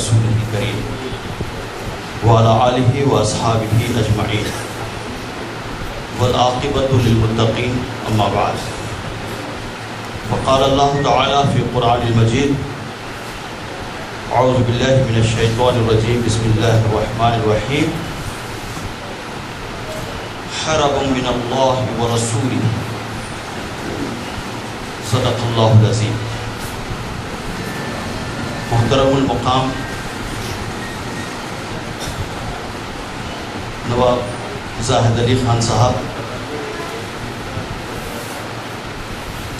رسوله الكريم وعلى آله وأصحابه أجمعين والعاقبة للمتقين أما بعد فقال الله تعالى في القرآن المجيد أعوذ بالله من الشيطان الرجيم بسم الله الرحمن الرحيم حرب من الله ورسوله صدق اللہ العظیم. محترم المقام نواب زاہد علی خان صاحب،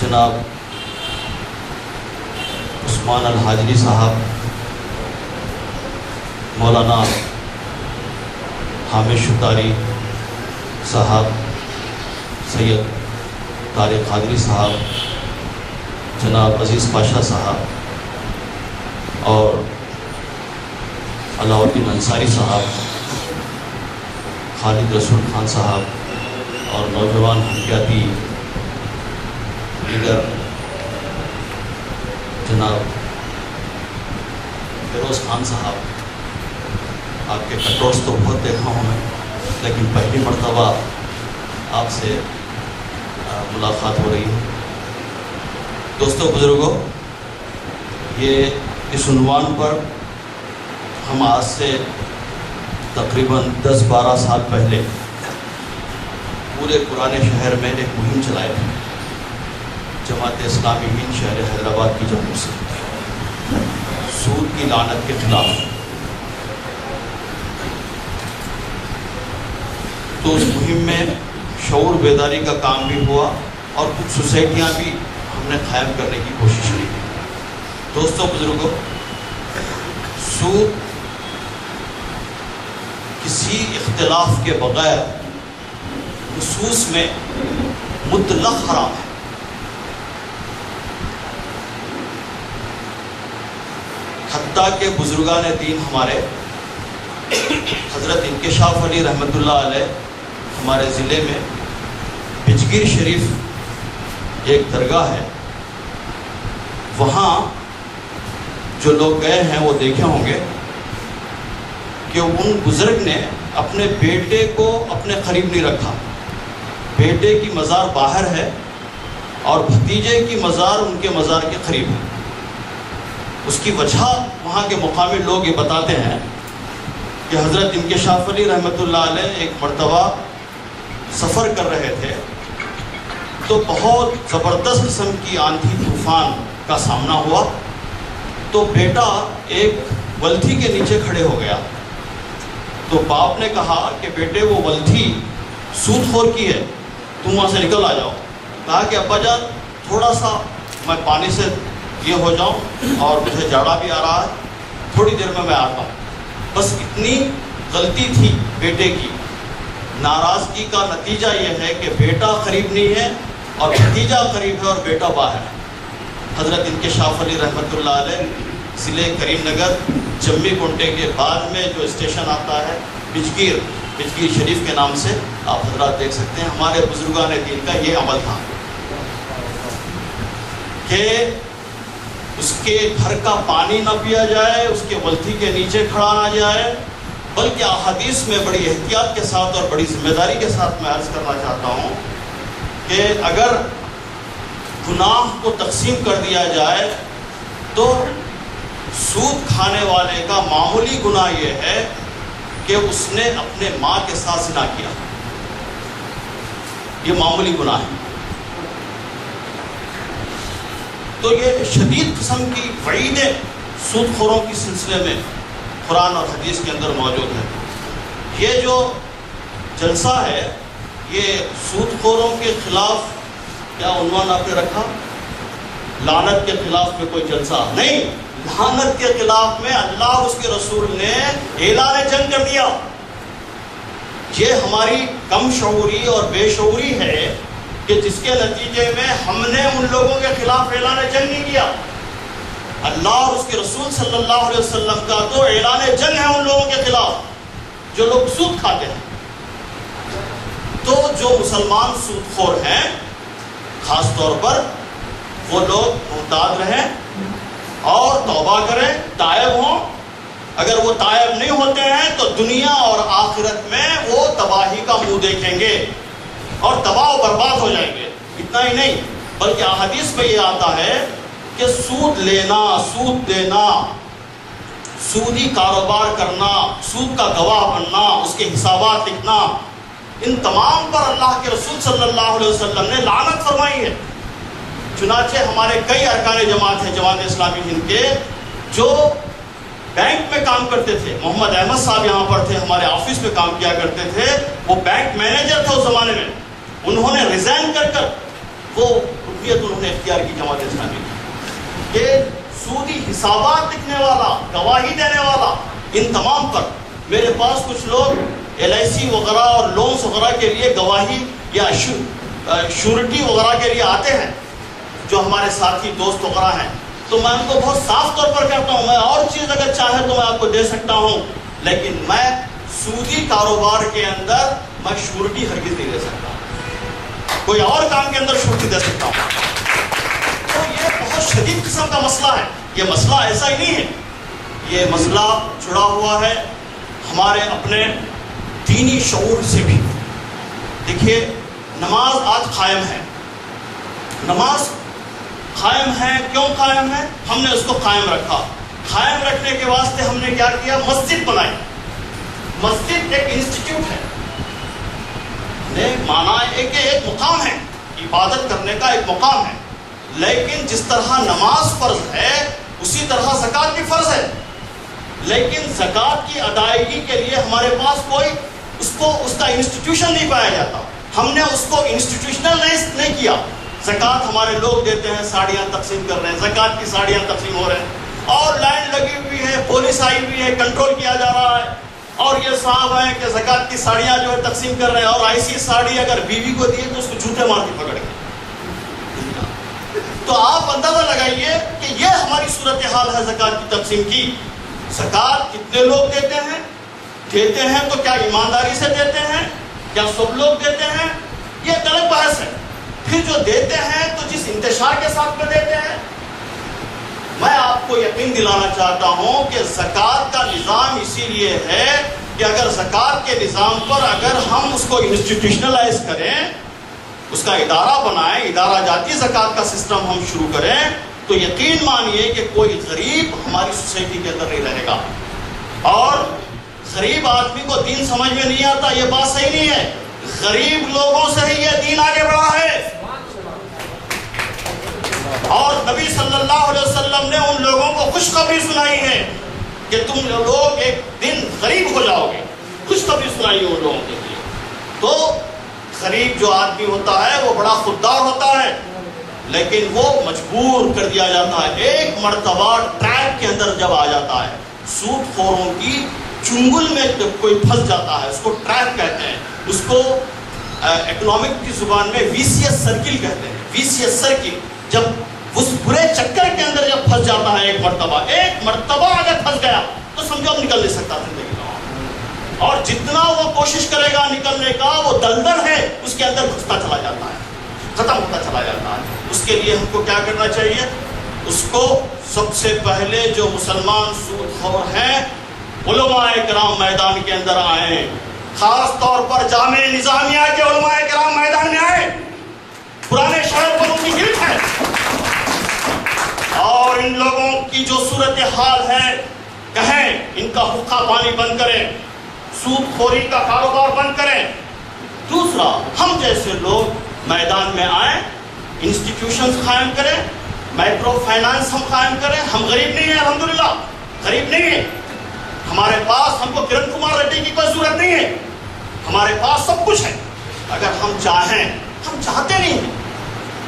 جناب عثمان الحاجری صاحب، مولانا حامد شتاری صاحب، سید طارق قادری صاحب، جناب عزیز پاشا صاحب اور علاؤ الدین انصاری صاحب، خالد رسول خان صاحب اور نوجوان حقیقاتی لیڈر جناب فیروز خان صاحب، آپ کے کٹورس تو بہت دیکھا ہوں میں، لیکن پہلی مرتبہ آپ سے ملاقات ہو رہی ہے. دوستوں بزرگوں، یہ اس عنوان پر ہم آج سے تقریباً 10-12 سال پہلے پورے پرانے شہر میں ایک مہم چلائے تھے، جماعت اسلامی ہند شہر حیدرآباد کی جانب سے سود کی لعنت کے خلاف. تو اس مہم میں شعور بیداری کا کام بھی ہوا اور کچھ سوسائٹیاں بھی ہم نے قائم کرنے کی کوشش کی. دوستوں بزرگوں، سود کسی اختلاف کے بغیر خصوص میں مطلق حرام ہے. حتیٰ کہ بزرگان دین ہمارے حضرت انکشاف علی رحمۃ اللہ علیہ ہمارے ضلع میں بجگیر شریف ایک درگاہ ہے، وہاں جو لوگ گئے ہیں وہ دیکھے ہوں گے کہ ان بزرگ نے اپنے بیٹے کو اپنے قریب نہیں رکھا. بیٹے کی مزار باہر ہے اور بھتیجے کی مزار ان کے مزار کے قریب ہے. اس کی وجہ وہاں کے مقامی لوگ یہ بتاتے ہیں کہ حضرت انکشاف علی رحمۃ اللہ علیہ ایک مرتبہ سفر کر رہے تھے تو بہت زبردست قسم کی آندھی طوفان کا سامنا ہوا، تو بیٹا ایک ولتھی کے نیچے کھڑے ہو گیا. تو باپ نے کہا کہ بیٹے وہ ولتھی سود خور کی ہے، تم وہاں سے نکل آ جاؤ. کہا کہ ابا جان تھوڑا سا میں پانی سے یہ ہو جاؤں اور مجھے جاڑا بھی آ رہا ہے، تھوڑی دیر میں آتا ہوں. بس اتنی غلطی تھی بیٹے کی. ناراضگی کا نتیجہ یہ ہے کہ بیٹا قریب نہیں ہے اور بھتیجا قریب ہے اور بیٹا باہر ہے. حضرت انکشاف علی رحمۃ اللہ علیہ ضلع کریم نگر جمی کنٹے کے بعد میں جو اسٹیشن آتا ہے بجگیر شریف کے نام سے، آپ حضرات دیکھ سکتے ہیں. ہمارے بزرگان دین کا یہ عمل تھا کہ اس کے گھر کا پانی نہ پیا جائے، اس کے ولتھی کے نیچے کھڑا نہ جائے، بلکہ احادیث میں بڑی احتیاط کے ساتھ اور بڑی ذمہ داری کے ساتھ میں عرض کرنا چاہتا ہوں کہ اگر گناہ کو تقسیم کر دیا جائے تو سود کھانے والے کا معمولی گناہ یہ ہے کہ اس نے اپنے ماں کے ساتھ زنا کیا. یہ معمولی گناہ ہے. تو یہ شدید قسم کی وعیدیں سود خوروں کی سلسلے میں قرآن اور حدیث کے اندر موجود ہے. یہ جو جلسہ ہے یہ سود خوروں کے خلاف کیا عنوان آپ نے رکھا؟ لعنت کے خلاف میں کوئی جلسہ نہیں، لعنت کے خلاف میں اللہ اور اس کے رسول نے اعلان جنگ کر دیا. یہ ہماری کم شعوری اور بے شعوری ہے کہ جس کے نتیجے میں ہم نے ان لوگوں کے خلاف اعلان جنگ نہیں کیا. اللہ اور اس کے رسول صلی اللہ علیہ وسلم کا تو اعلان جنگ ہے ان لوگوں کے خلاف جو لوگ سود کھاتے ہیں. تو جو مسلمان سود خور ہیں خاص طور پر وہ لوگ محتاط رہیں اور توبہ کریں، تائب ہوں اگر وہ تائب نہیں ہوتے ہیں تو دنیا اور آخرت میں وہ تباہی کا منہ دیکھیں گے اور تباہ و برباد ہو جائیں گے۔ اتنا ہی نہیں بلکہ احادیث میں یہ آتا ہے کہ سود لینا، سود دینا، سودی کاروبار کرنا، سود کا گواہ بننا، اس کے حسابات لکھنا، ان تمام پر اللہ کے رسول صلی اللہ علیہ وسلم نے لعنت فرمائی ہے۔ چنانچہ ہمارے کئی ارکان جماعت ہیں جماعت اسلامی ہند کے جو بینک میں کام کرتے تھے، محمد احمد صاحب یہاں پر تھے، ہمارے آفس میں کام کیا کرتے تھے، وہ بینک مینیجر تھے اس زمانے میں، انہوں نے ریزائن کر وہ رکنیت انہوں نے اختیار کی جماعت اسلامی کی کہ سودی حسابات لکھنے والا، گواہی دینے والا، ان تمام پر میرے پاس کچھ لوگ LIC وغیرہ اور لونز وغیرہ کے لیے گواہی یا شورٹی وغیرہ کے لیے آتے ہیں، جو ہمارے ساتھی دوست وغیرہ ہیں، تو میں ان کو بہت صاف طور پر کہتا ہوں میں اور چیز اگر چاہے تو میں آپ کو دے سکتا ہوں، لیکن میں سودی کاروبار کے اندر میں شورٹی ہرگز نہیں دے سکتا، کوئی اور کام کے اندر شورٹی دے سکتا ہوں۔ تو یہ بہت شدید قسم کا مسئلہ ہے۔ یہ مسئلہ ایسا ہی نہیں ہے، یہ مسئلہ جڑا ہوا ہے ہمارے اپنے دینی شعور سے بھی۔ دیکھیے نماز آج قائم ہے، نماز قائم ہے، کیوں قائم ہے؟ ہم نے اس کو قائم رکھا۔ قائم رکھنے کے واسطے ہم نے کیا کیا؟ مسجد بنائی۔ مسجد ایک انسٹیٹیوٹ ہے، مانا ہے کہ ایک مقام ہے، عبادت کرنے کا ایک مقام ہے، لیکن جس طرح نماز فرض ہے اسی طرح زکوٰۃ بھی فرض ہے، لیکن زکوٰۃ کی ادائیگی کے لیے ہمارے پاس کوئی اس کا انسٹیٹیوشن نہیں پایا جاتا۔ ہم نے اس کو انسٹیٹیوشنلائز نہیں کیا۔ زکوٰۃ ہمارے لوگ دیتے ہیں، ساڑیاں تقسیم کر رہے ہیں، زکوٰۃ کی ساڑیاں تقسیم ہو رہے ہیں، اور لائن لگی ہوئی ہے، پولیس آئی ہوئی ہے، کنٹرول کیا جا رہا ہے، اور یہ صاحب ہیں کہ زکوٰۃ کی ساڑیاں جو ہے تقسیم کر رہے ہیں، اور ایسی ساڑی اگر بیوی کو دیے تو اس کو جوتے مار کے پکڑ کے۔ تو آپ اندازہ لگائیے کہ یہ ہماری صورتحال ہے زکوٰۃ کی تقسیم کی۔ زکوٰۃ کتنے لوگ دیتے ہیں؟ دیتے ہیں تو کیا ایمانداری سے دیتے ہیں؟ کیا سب لوگ دیتے ہیں؟ یہ ایک الگ بحث ہے۔ پھر جو دیتے ہیں تو جس انتشار کے ساتھ میں دیتے ہیں، میں آپ کو یقین دلانا چاہتا ہوں کہ زکوٰۃ کا نظام اسی لیے ہے کہ اگر زکوٰۃ کے نظام پر اگر ہم اس کو انسٹیٹیوشنلائز کریں، اس کا ادارہ بنائیں، ادارہ جاتی زکوٰۃ کا سسٹم ہم شروع کریں، تو یقین مانیے کہ کوئی غریب ہماری سوسائٹی کے اندر نہیں رہے گا۔ اور غریب آدمی کو دین سمجھ میں نہیں آتا، یہ بات صحیح نہیں ہے۔ غریب لوگوں سے ہی یہ دین آگے بڑھا ہے، اور نبی صلی اللہ علیہ وسلم نے ان لوگوں کو خوشخبری سنائی ہے کہ تم لوگ ایک دن غریب ہو جاؤ گے، خوشخبری سنائی ہے ان لوگوں کے لیے۔ تو غریب جو آدمی ہوتا ہے وہ بڑا خوددار ہوتا ہے، لیکن وہ مجبور کر دیا جاتا ہے۔ ایک مرتبہ ٹریپ کے اندر جب آ جاتا ہے، سود خوروں کی چنگل میں جب کوئی پھنس جاتا ہے، اس کو ٹریپ کہتے ہیں، اس کو اکنامک کی زبان میں ویسیس سرکل کہتے ہیں۔ ویسیس سرکل، جب اس برے چکر کے اندر جب پھنس جاتا ہے ایک مرتبہ اگر پھنس گیا تو سمجھو اب نکل نہیں سکتا زندگی کا، اور جتنا وہ کوشش کرے گا نکلنے کا، وہ دلدل ہے اس کے اندر گھستا چلا جاتا ہے، ختم ہوتا چلا جاتا ہے۔ اس کے لیے ہم کو کیا کرنا چاہیے؟ اس کو سب سے پہلے جو مسلمان سود خور ہیں، علماء کرام میدان کے اندر آئیں، خاص طور پر جامعہ نظامیہ کے علماء کرام میدان میں آئیں، پرانے شہر پر ان کی گرفت ہے، اور ان لوگوں کی جو صورتحال ہے کہیں ان کا حقہ پانی بند کریں، سود خوری کا کاروبار بند کریں۔ دوسرا، ہم جیسے لوگ میدان میں آئیں، انسٹیٹیوشنز قائم کریں، مائکرو فائنانس ہم قائم کریں۔ ہم غریب نہیں ہیں، الحمدللہ غریب نہیں ہیں، ہمارے پاس ہم کو کرن کمار ریڈی کی کوئی ضرورت نہیں ہے، ہمارے پاس سب کچھ ہے۔ اگر ہم چاہیں، ہم چاہتے نہیں ہیں۔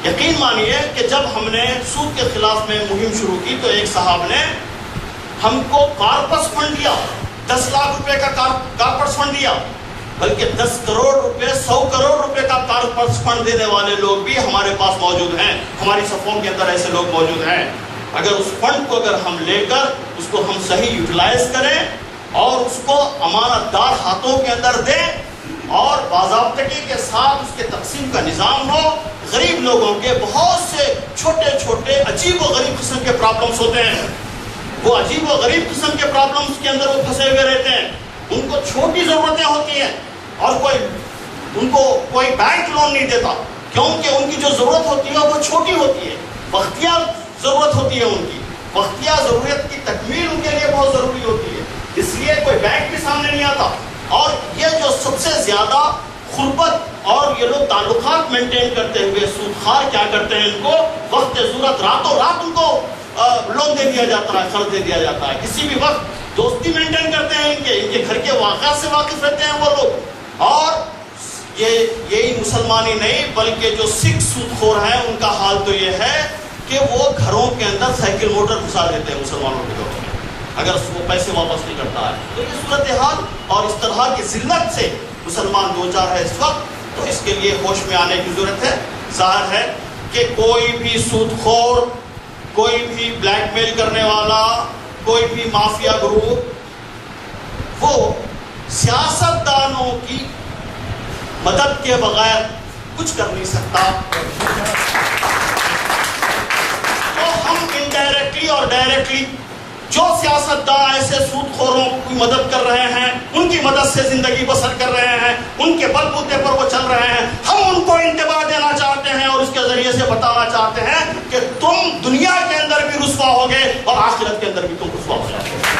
یقین مانیے کہ جب ہم نے سود کے خلاف میں مہم شروع کی تو ایک صاحب نے ہم کو کارپس فنڈ دیا، 10 لاکھ روپے کا کارپس فنڈ دیا، بلکہ 10 کروڑ روپے 100 کروڑ روپے کا کارپس فنڈ دینے والے لوگ بھی ہمارے پاس موجود ہیں، ہماری صفوں کے اندر ایسے لوگ موجود ہیں۔ اگر اس فنڈ کو اگر ہم لے کر اس کو ہم صحیح یوٹیلائز کریں اور اس کو امانت دار ہاتھوں کے اندر دیں اور باضابطگی کے ساتھ اس کے تقسیم کا نظام ہو، غریب لوگوں کے بہت سے چھوٹے چھوٹے عجیب و غریب قسم کے پرابلمس ہوتے ہیں، وہ عجیب و غریب قسم کے پرابلمس کے اندر وہ پھنسے ہوئے رہتے ہیں. ان کو چھوٹی ضرورتیں ہوتی ہیں اور ان کو کوئی بینک لون نہیں دیتا، کیونکہ ان کی جو ضرورت ہوتی ہے وہ چھوٹی ہوتی ہے، وقتیہ ضرورت ہوتی ہے. ان کی وقتیہ ضرورت کی تکمیل ان کے لیے بہت ضروری ہوتی ہے، اس لیے کوئی بینک بھی سامنے نہیں آتا. اور یہ جو سب سے زیادہ غربت اور یہ لوگ تعلقات مینٹین کرتے ہوئے سودخوار کیا کرتے ہیں، ان کو وقت ضرورت راتوں رات ان کو لون دے دیا جاتا ہے، قرض دے دیا جاتا ہے. کسی بھی وقت دوستی مینٹین کرتے ہیں، ان کے گھر کے واقعات سے واقف رہتے ہیں وہ لوگ. اور یہی مسلمانی نہیں بلکہ جو سکھ سودخور ہیں ان کا حال تو یہ ہے کہ وہ گھروں کے اندر سائیکل موٹر گھسا دیتے ہیں مسلمانوں کے گھروں میں اگر وہ پیسے واپس نہیں کرتا ہے. تو یہ صورتحال اور اس طرح کی ذلت سے مسلمان دوچار ہے اس وقت. تو اس کے لیے ہوش میں آنے کی ضرورت ہے. ظاہر ہے کہ کوئی بھی سود خور، کوئی بھی بلیک میل کرنے والا، کوئی بھی مافیا گروپ وہ سیاست دانوں کی مدد کے بغیر کچھ کر نہیں سکتا. تو ہم انڈائریکٹلی اور ڈائریکٹلی جو سیاستدان ایسے سود خوروں کی مدد کر رہے ہیں، ان کی مدد سے زندگی بسر کر رہے ہیں، ان کے بل بوتے پر وہ چل رہے ہیں، ہم ان کو انتباہ دینا چاہتے ہیں اور اس کے ذریعے سے بتانا چاہتے ہیں کہ تم دنیا کے اندر بھی رسوا ہوگے اور آخرت کے اندر بھی تم رسوا ہو جاؤ گے.